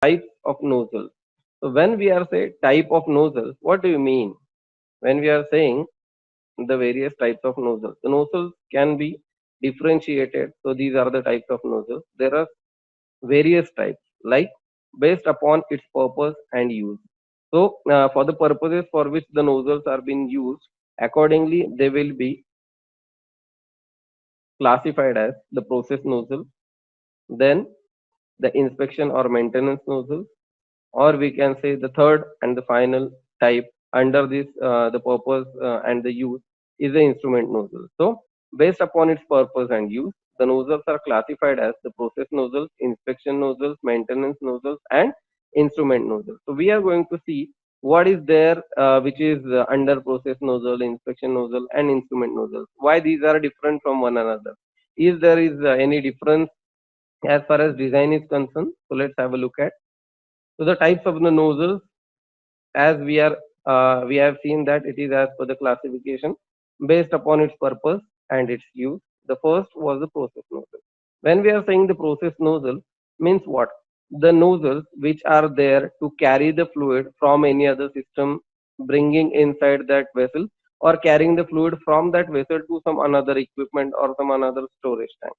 types of nozzles. So when we are say type of nozzles, what do you mean? When we are saying the various types of nozzles, the nozzles can be differentiated. So these are the types of nozzles. There are various types, like based upon its purpose and use. So for the purposes for which the nozzles are being used, accordingly they will be classified as the process nozzle, then the inspection or maintenance nozzle, or we can say the third and the final type under this the purpose and the use is the instrument nozzle. So based upon its purpose and use, the nozzles are classified as the process nozzles, inspection nozzles, maintenance nozzles, and instrument nozzles. So we are going to see what is there which is under process nozzle, inspection nozzle, and instrument nozzles, why these are different from one another, is there is any difference as far as design is concerned. So let's have a look at. So the types of the nozzles, as we have seen that it is as per the classification based upon its purpose and its use. The first was the process nozzle. When we are saying the process nozzle, means what? The nozzles which are there to carry the fluid from any other system, bringing inside that vessel, or carrying the fluid from that vessel to some another equipment or some another storage tank.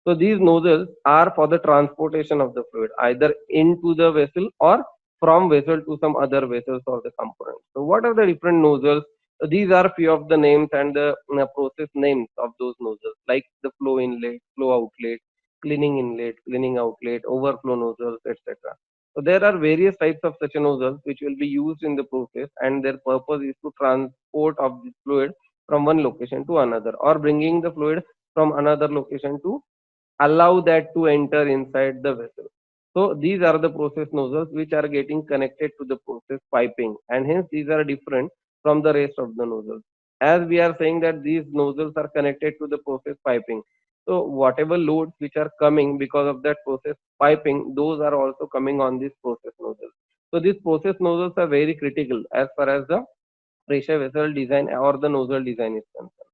So these nozzles are for the transportation of the fluid either into the vessel or from vessel to some other vessels or the components. So what are the different nozzles? So these are few of the names and the process names of those nozzles, like the flow inlet, flow outlet, cleaning inlet, cleaning outlet, overflow nozzles, etc. So there are various types of such nozzles which will be used in the process, and their purpose is to transport of the fluid from one location to another, or bringing the fluid from another location to allow that to enter inside the vessel. So these are the process nozzles which are getting connected to the process piping, and hence these are different from the rest of the nozzles. As we are saying that these nozzles are connected to the process piping, so whatever loads which are coming because of that process piping, those are also coming on this process nozzle. So these process nozzles are very critical as far as the pressure vessel design or the nozzle design is concerned.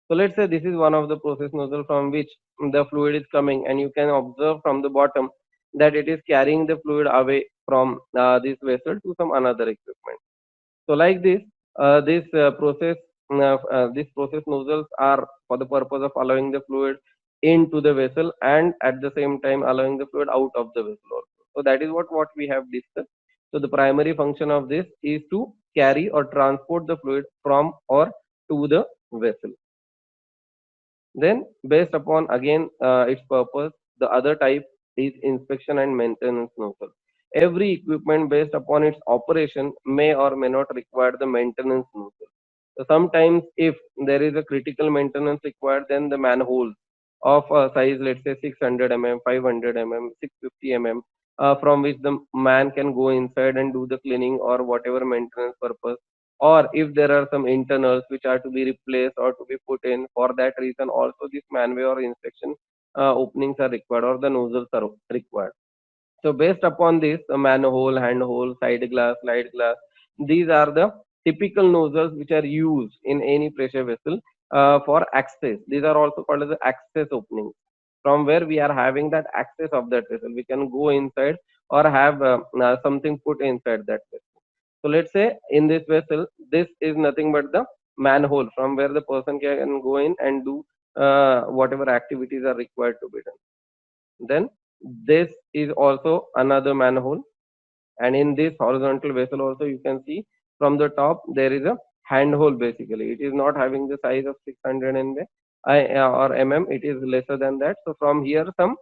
So let's say this is one of the process nozzle from which the fluid is coming, and you can observe from the bottom that it is carrying the fluid away from this vessel to some another equipment. So like this, this process nozzles are for the purpose of allowing the fluid into the vessel and at the same time allowing the fluid out of the vessel also. So that is what we have discussed. So the primary function of this is to carry or transport the fluid from or to the vessel. Then, based upon again its purpose, the other type is inspection and maintenance nozzle. Every equipment based upon its operation may or may not require the maintenance nozzle. So sometimes, if there is a critical maintenance required, then the manhole of a size, let's say 600 mm, 500 mm, 650 mm, from which the man can go inside and do the cleaning or whatever maintenance purpose, or if there are some internals which are to be replaced or to be put in, for that reason also this manway or inspection openings are required or the nozzles are required. So based upon this, the manhole, handhole, side glass, light glass, these are the typical nozzles which are used in any pressure vessel for access. These are also called as the access openings, from where we are having that access of that vessel. We can go inside or have something put inside that vessel. So let's say in this vessel, this is nothing but the manhole from where the person can go in and do whatever activities are required to be done. Then this is also another manhole, and in this horizontal vessel also you can see from the top there is a handhole. Basically, it is not having the size of 600 mm or it is lesser than that. So from here some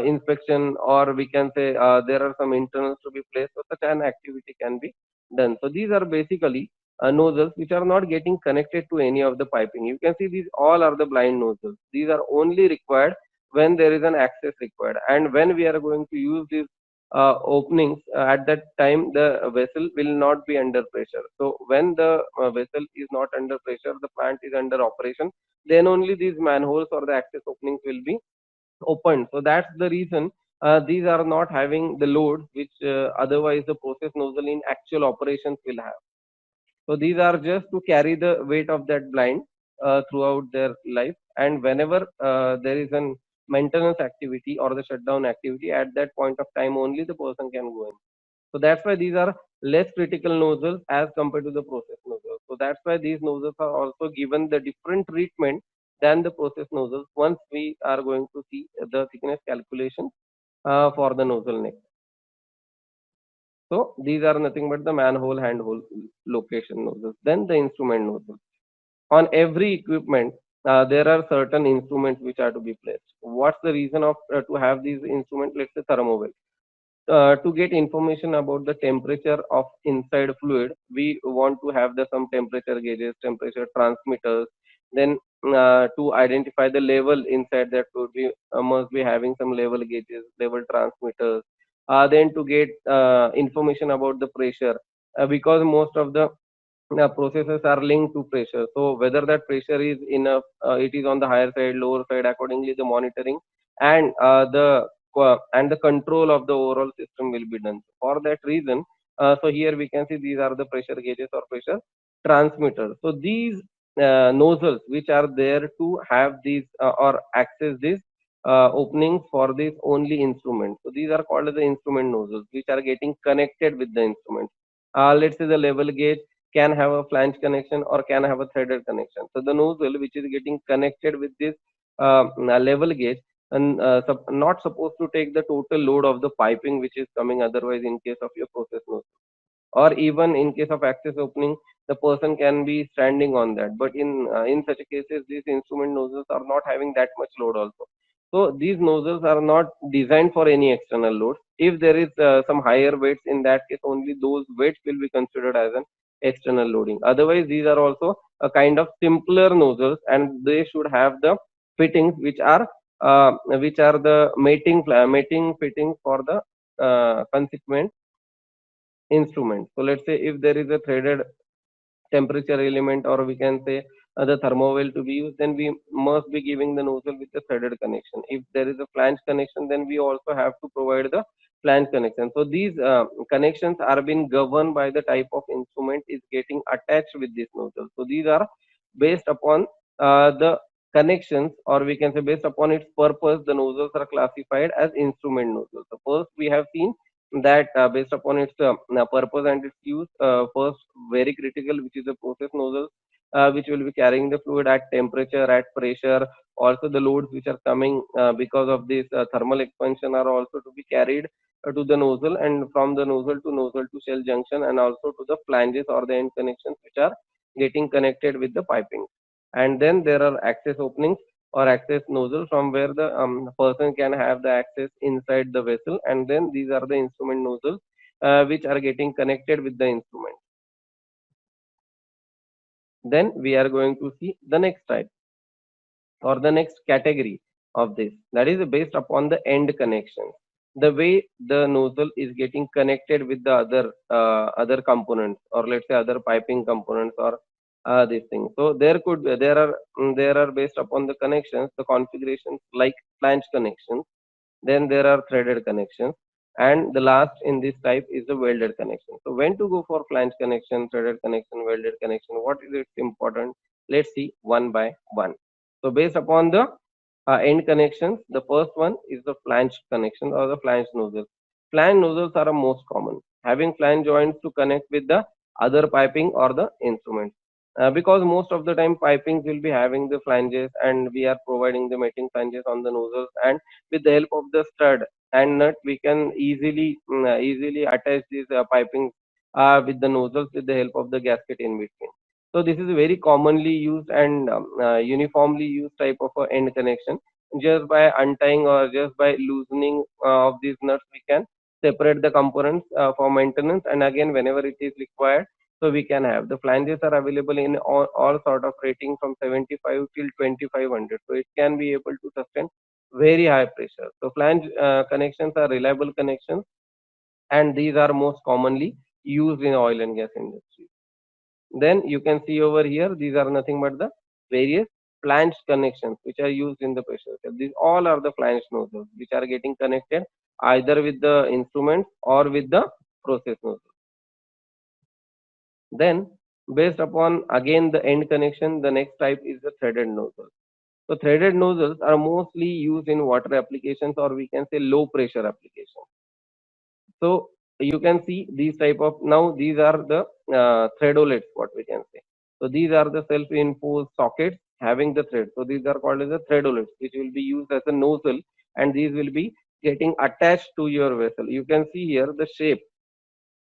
inspection, or we can say there are some internals to be placed, so such an activity can be done. So these are basically nozzles which are not getting connected to any of the piping. You can see these all are the blind nozzles. These are only required when there is an access required, and when we are going to use these openings, at that time the vessel will not be under pressure. So when the vessel is not under pressure, the plant is under operation, then only these manholes or the access openings will be opened. So that's the reason these are not having the load which otherwise the process nozzle in actual operations will have. So these are just to carry the weight of that blind throughout their life. And whenever there is an maintenance activity or the shutdown activity, at that point of time only the person can go in. So that's why these are less critical nozzles as compared to the process nozzles. So that's why these nozzles are also given the different treatment than the process nozzles once we are going to see the thickness calculation for the nozzle neck. So these are nothing but the manhole handhole location nozzles. Then the instrument nozzles. On every equipment, there are certain instruments which are to be placed. What's the reason of to have these instruments? Let's say thermowell. To get information about the temperature of inside fluid, we want to have the some temperature gauges, temperature transmitters. Then to identify the level inside that fluid, we must be having some level gauges, level transmitters. Then to get information about the pressure, because most of the processes are linked to pressure. So whether that pressure is enough, it is on the higher side, lower side, accordingly the monitoring and the control of the overall system will be done. For that reason, so here we can see these are the pressure gauges or pressure transmitters. So these nozzles which are there to have these or access these openings for this only instrument. So these are called as the instrument nozzles which are getting connected with the instrument. Let's say the level gauge can have a flange connection or can have a threaded connection. So the nozzle which is getting connected with this level gauge and not supposed to take the total load of the piping which is coming otherwise in case of your process nozzle, or even in case of access opening the person can be standing on that, but in such cases these instrument nozzles are not having that much load also. So these nozzles are not designed for any external load. If there is some higher weights, in that case only those weights will be considered as an external loading. Otherwise these are also a kind of simpler nozzles and they should have the fittings which are the mating fittings for the consequent instrument. So let's say if there is a threaded temperature element, or we can say the thermowell to be used, then we must be giving the nozzle with a threaded connection. If there is a flange connection, then we also have to provide the flange connection. So these connections are being governed by the type of instrument is getting attached with this nozzle. So these are based upon the connections, or we can say based upon its purpose, the nozzles are classified as instrument nozzles. So first we have seen that based upon its purpose and its use, first very critical, which is the process nozzle, which will be carrying the fluid at temperature, at pressure. Also the loads which are coming because of this thermal expansion are also to be carried to the nozzle, and from the nozzle to shell junction, and also to the flanges or the end connections which are getting connected with the piping. And then there are access openings or access nozzle from where the person can have the access inside the vessel, and then these are the instrument nozzles which are getting connected with the instrument. Then we are going to see the next type or the next category of this, that is based upon the end connection, the way the nozzle is getting connected with the other components, or let's say other piping components, or these things. So there are based upon the connections, the configurations like flange connections, then there are threaded connections, and the last in this type is the welded connection. So when to go for flange connection, threaded connection, welded connection, what is it important? Let's see one by one. So based upon the end connections, the first one is the flange connection or the flange nozzle. Flange nozzles are the most common, having flange joints to connect with the other piping or the instruments. Because most of the time pipings will be having the flanges, and we are providing the mating flanges on the nozzles, and with the help of the stud and nut we can easily attach these piping with the nozzles with the help of the gasket in between. So this is a very commonly used and uniformly used type of end connection. Just by untying or just by loosening of these nuts, we can separate the components for maintenance, and again whenever it is required. So we can have the flanges are available in all sort of rating from 75 till 2500. So it can be able to sustain very high pressure. So flange connections are reliable connections, and these are most commonly used in oil and gas industry. Then you can see over here, these are nothing but the various flange connections which are used in the pressure vessel. These all are the flange nozzles which are getting connected either with the instruments or with the process nozzle. Then based upon again the end connection, the next type is the threaded nozzle. So threaded nozzles are mostly used in water applications, or we can say low pressure applications. So you can see these type of, now these are the threadolets, what we can say. So these are the self-reinforced sockets having the thread. So these are called as the threadolets, which will be used as a nozzle, and these will be getting attached to your vessel. You can see here the shape.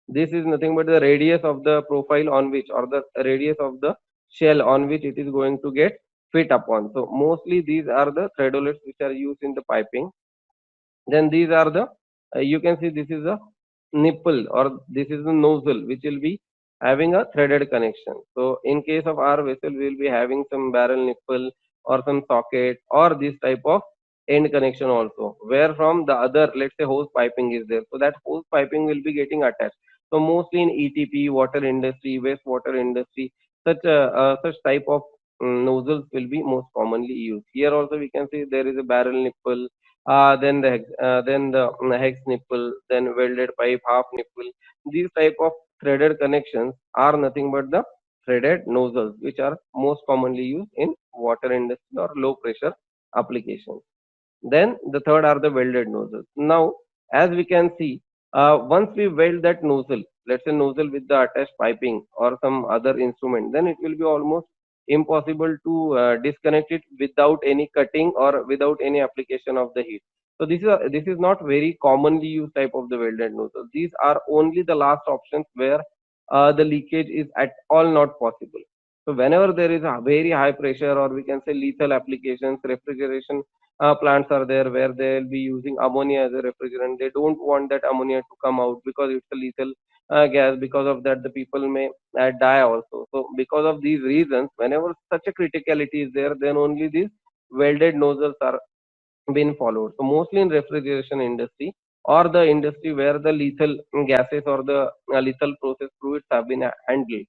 This is nothing but the radius of the profile on which, or the radius of the shell on which it is going to get fit upon. So mostly these are the threadolets which are used in the piping. Then these are the, you can see this is a nipple, or this is the nozzle which will be having a threaded connection. So in case of our vessel, we will be having some barrel nipple or some socket or this type of end connection also, where from the other, let's say, hose piping is there. So that hose piping will be getting attached. So mostly in ETP, water industry, wastewater industry, such type of nozzles will be most commonly used. Here also we can see there is a barrel nipple, then the hex nipple, then welded pipe, half nipple. These type of threaded connections are nothing but the threaded nozzles, which are most commonly used in water industry or low pressure applications. Then the third are the welded nozzles. Now, as we can see, once we weld that nozzle, let's say nozzle with the attached piping or some other instrument, then it will be almost impossible to disconnect it without any cutting or without any application of the heat. So this is not very commonly used type of the welded nozzle. These are only the last options where the leakage is at all not possible. So whenever there is a very high pressure, or we can say lethal applications, refrigeration plants are there where they'll be using ammonia as a refrigerant. They don't want that ammonia to come out because it's a lethal gas. Because of that, the people may die also. So because of these reasons, whenever such a criticality is there, then only these welded nozzles are been followed. So mostly in refrigeration industry or the industry where the lethal gases or the lethal process fluids have been handled.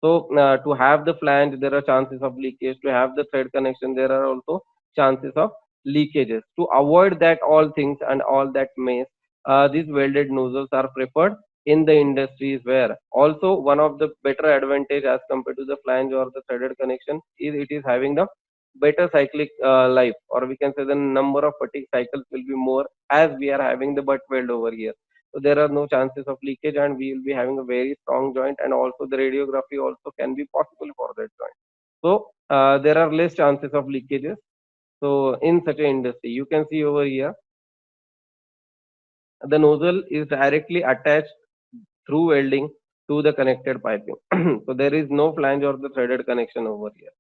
So to have the flange, there are chances of leakage. To have the thread connection, there are also chances of leakages. To avoid that all things and all that mess, these welded nozzles are preferred in the industries where also one of the better advantage as compared to the flange or the threaded connection is it is having the better cyclic life, or we can say the number of fatigue cycles will be more as we are having the butt weld over here. So there are no chances of leakage, and we will be having a very strong joint, and also the radiography also can be possible for that joint. So there are less chances of leakages. So in such an industry, you can see over here the nozzle is directly attached through welding to the connected piping. So there is no flange or the threaded connection over here.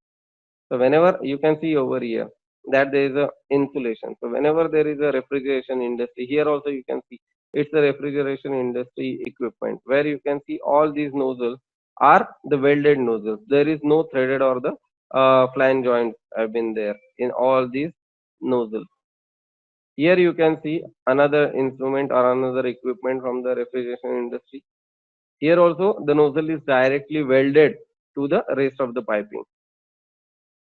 So whenever you can see over here that there is a insulation. So whenever there is a refrigeration industry, here also you can see it's a refrigeration industry equipment where you can see all these nozzles are the welded nozzles. There is no threaded or the flange joints have been there in all these nozzles. Here you can see another instrument or another equipment from the refrigeration industry. Here also the nozzle is directly welded to the rest of the piping.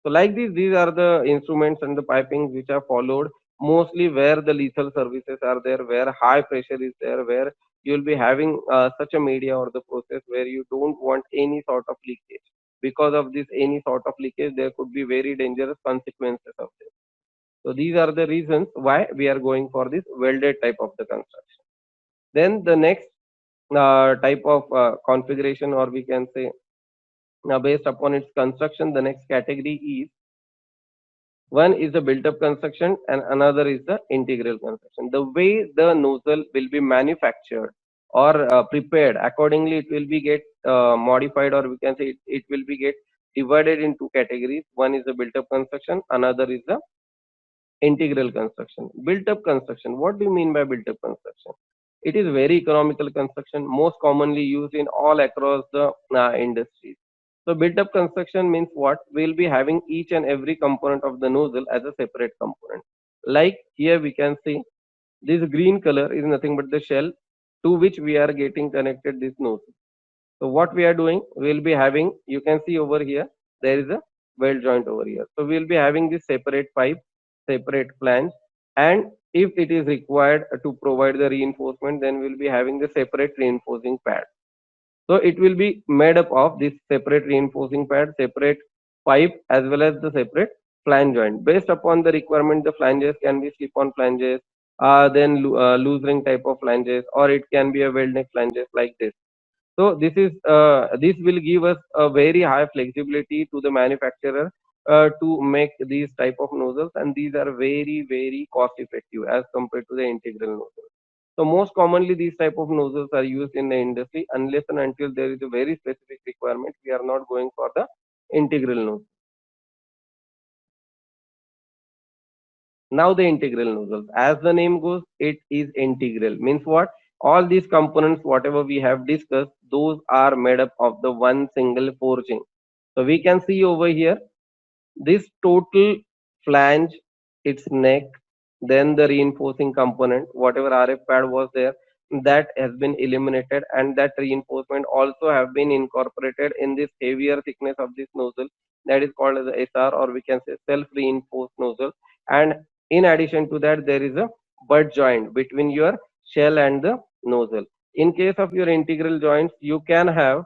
So like this, these are the instruments and the pipings which are followed mostly where the lethal services are there, where high pressure is there, where you will be having such a media or the process where you don't want any sort of leakage. Because of this, any sort of leakage, there could be very dangerous consequences of this. So these are the reasons why we are going for this welded type of the construction. Then the next type of configuration, or we can say based upon its construction, the next category is, one is the built-up construction and another is the integral construction. The way the nozzle will be manufactured or prepared, accordingly it will be get modified, or we can say it will be get divided in two categories. One is the built-up construction, another is the integral construction. Built-up construction. What do you mean by built-up construction? It is very economical construction, most commonly used in all across the industries. So built-up construction means what? We'll be having each and every component of the nozzle as a separate component. Like here we can see this green color is nothing but the shell to which we are getting connected this nozzle. So what we are doing, we'll be having, you can see over here, there is a weld joint over here. So we'll be having this separate pipe, separate flange, and if it is required to provide the reinforcement, then we'll be having the separate reinforcing pad. So it will be made up of this separate reinforcing pad, separate pipe, as well as the separate flange joint. Based upon the requirement, the flanges can be slip-on flanges, then loose ring type of flanges, or it can be a weld neck flanges like this. So this will give us a very high flexibility to the manufacturer to make these type of nozzles, and these are very cost effective as compared to the integral nozzles. So most commonly these type of nozzles are used in the industry unless and until there is a very specific requirement. We are not going for the integral nozzle. Now the integral nozzles, as the name goes, it is integral. Means what? All these components, whatever we have discussed, those are made up of the one single forging. So we can see over here this total flange, its neck, then the reinforcing component, whatever RF pad was there, that has been eliminated, and that reinforcement also have been incorporated in this heavier thickness of this nozzle, that is called as the SR, or we can say self-reinforced nozzle. And in addition to that, there is a butt joint between your shell and the nozzle. In case of your integral joints, you can have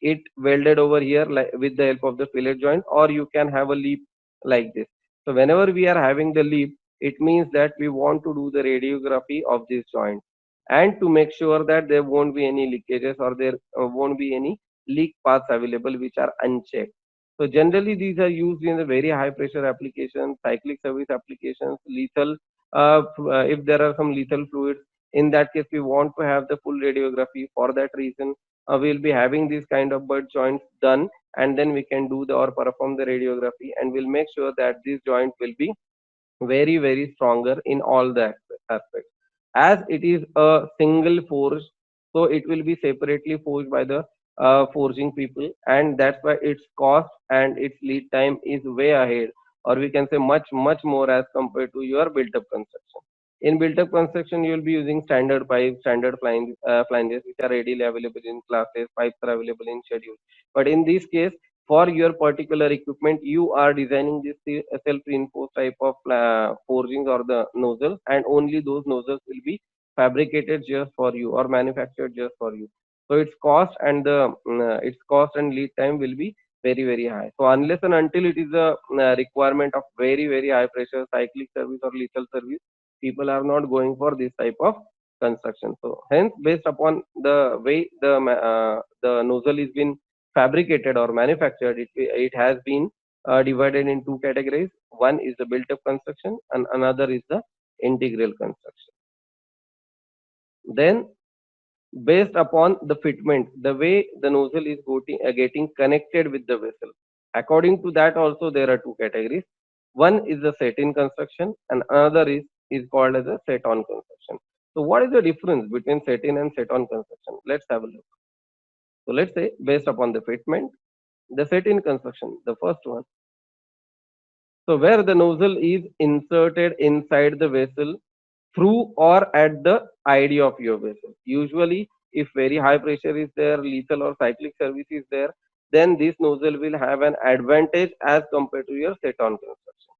it welded over here like with the help of the fillet joint, or you can have a leap like this. So whenever we are having the leap, it means that we want to do the radiography of this joint and to make sure that there won't be any leakages, or there won't be any leak paths available which are unchecked. So generally these are used in the very high pressure applications, cyclic service applications, lethal, if there are some lethal fluids, in that case we want to have the full radiography. For that reason, we'll be having these kind of butt joints done, and then we can do the or perform the radiography, and we'll make sure that this joint will be very stronger in all the aspects. As it is a single forge, so it will be separately forged by the forging people, and that's why its cost and its lead time is way ahead, or we can say much more as compared to your built up construction. In built up construction, you will be using standard pipes, standard flanges, which are readily available in classes. Pipes are available in schedule. But in this case, for your particular equipment, you are designing this self-reinforced type of forgings or the nozzles, and only those nozzles will be fabricated just for you or manufactured just for you. So its cost and lead time will be very high. So unless and until it is a requirement of very high pressure cyclic service or lethal service, people are not going for this type of construction. So hence, based upon the way the nozzle is been fabricated or manufactured, it has been divided in two categories. One is the built up construction and another is the integral construction. Then based upon the fitment, the way the nozzle is getting connected with the vessel, according to that also there are two categories. One is the set in construction and another is called as a set on construction. So what is the difference between set in and set on construction? Let's have a look. So let's say based upon the fitment, the set in construction, the first one, so where the nozzle is inserted inside the vessel through or at the ID of your vessel. Usually, if very high pressure is there, lethal or cyclic service is there, then this nozzle will have an advantage as compared to your set-on construction.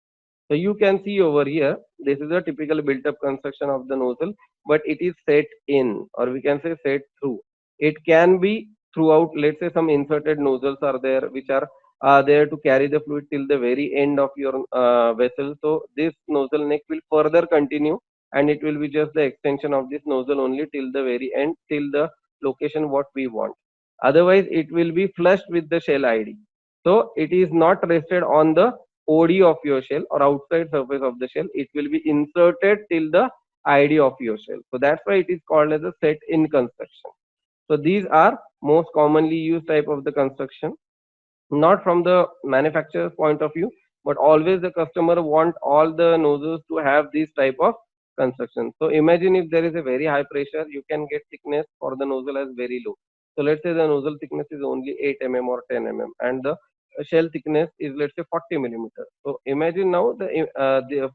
So you can see over here, this is a typical built-up construction of the nozzle, but it is set in, or we can say set through. It can be throughout. Let's say some inserted nozzles are there, which are there to carry the fluid till the very end of your vessel. So this nozzle neck will further continue, and it will be just the extension of this nozzle only till the very end, till the location what we want. Otherwise, it will be flushed with the shell ID. So it is not rested on the OD of your shell or outside surface of the shell. It will be inserted till the ID of your shell. So that's why it is called as a set in construction. So these are most commonly used type of the construction, not from the manufacturer's point of view, but always the customer want all the nozzles to have this type of construction. So imagine if there is a very high pressure, you can get thickness for the nozzle as very low. So let's say the nozzle thickness is only 8 mm or 10 mm, and the shell thickness is, let's say, 40 millimeter. So imagine now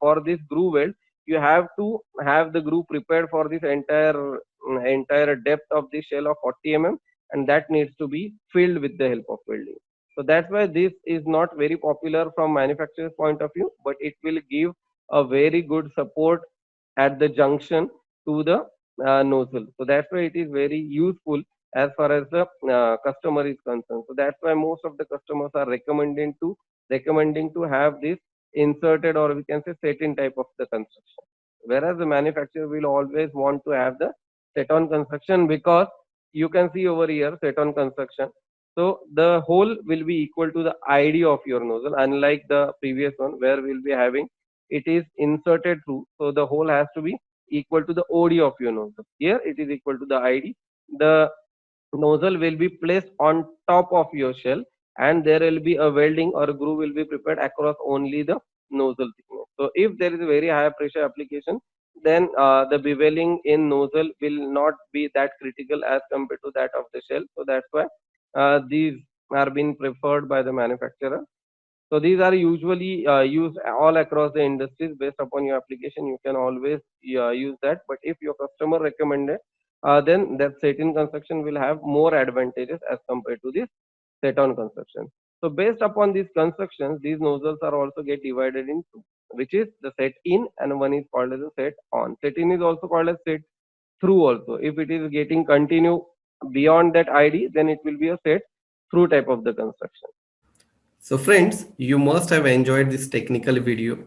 for this groove weld, you have to have the groove prepared for this entire depth of the shell of 40 mm, and that needs to be filled with the help of welding. So that's why this is not very popular from manufacturer's point of view, but it will give a very good support at the junction to the nozzle. So that's why it is very useful as far as the customer is concerned. So that's why most of the customers are recommending to have this inserted, or we can say set in type of the construction. Whereas the manufacturer will always want to have the set on construction, because you can see over here set on construction. So the hole will be equal to the ID of your nozzle, unlike the previous one where we'll be having it is inserted through. So the hole has to be equal to the OD of your nozzle. Here it is equal to the ID. The nozzle will be placed on top of your shell, and there will be a welding or a groove will be prepared across only the nozzle thickness. So if there is a very high pressure application, then the beveling in nozzle will not be that critical as compared to that of the shell. So that's why these are being preferred by the manufacturer. So these are usually used all across the industries based upon your application. You can always use that. But if your customer recommended, then that set-in construction will have more advantages as compared to this set-on construction. So based upon these constructions, these nozzles are also get divided into two, which is the set-in and one is called as a set-on. Set-in is also called as set-through also. If it is getting continue beyond that ID, then it will be a set-through type of the construction. So friends, you must have enjoyed this technical video.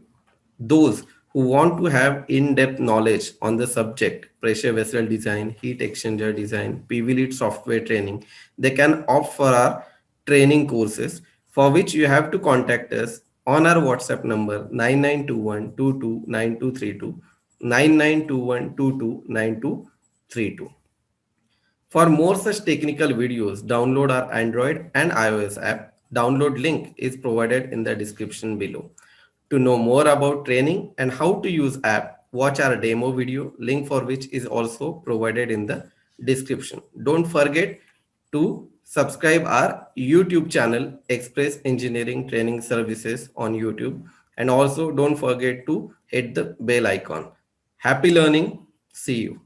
Those who want to have in-depth knowledge on the subject, pressure vessel design, heat exchanger design, PV-Lead software training, they can opt for our training courses, for which you have to contact us on our WhatsApp number 9921229232, 9921229232. For more such technical videos, download our Android and iOS app. Download link is provided in the description below. To know more about training and how to use app, watch our demo video, link for which is also provided in the description. Don't forget to subscribe our YouTube channel, Express Engineering Training Services on YouTube, and also don't forget to hit the bell icon. Happy learning. See you.